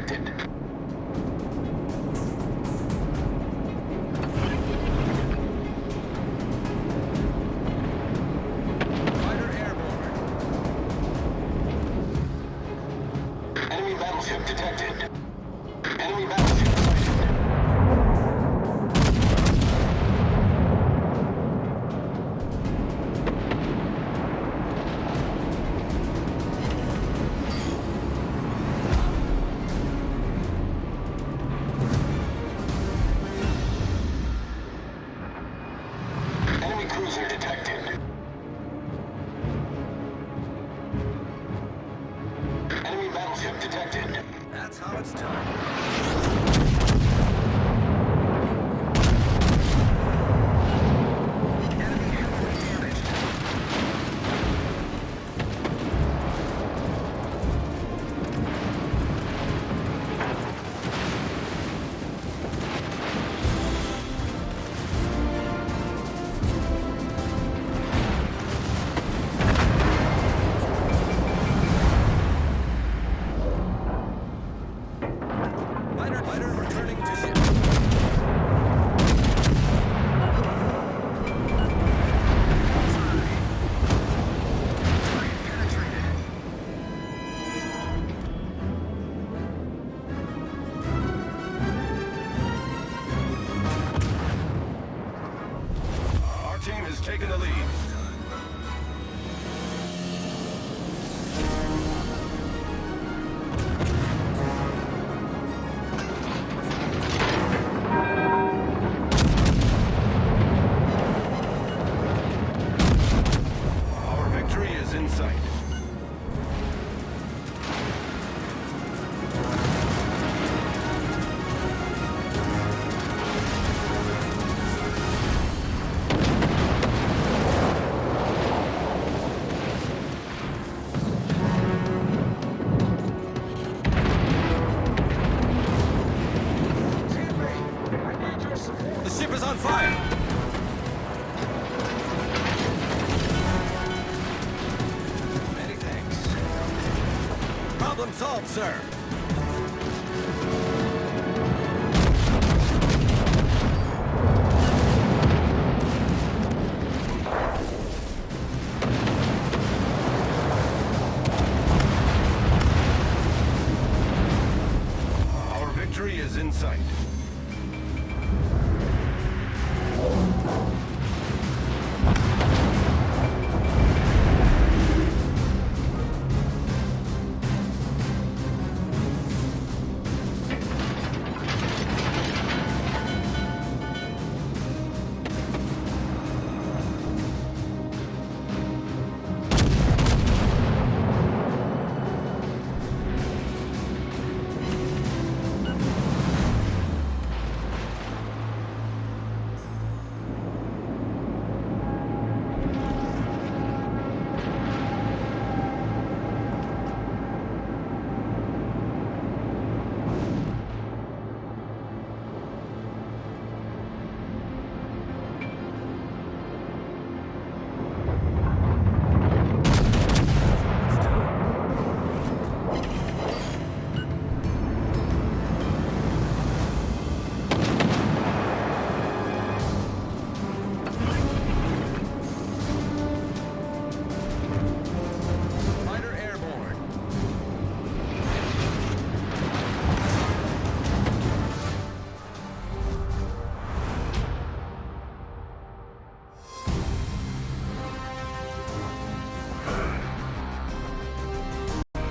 detected. Fighter airborne. Enemy battleship detected. Enemy battleship sighted. Enemy cruiser detected. Enemy battleship detected. That's how it's done. Enemy heavily damaged. Fighter returning to ship. Target penetrated. Our team has taken the lead. Our victory is in sight. I need your support. The ship is on fire! Many thanks. Problem solved, sir.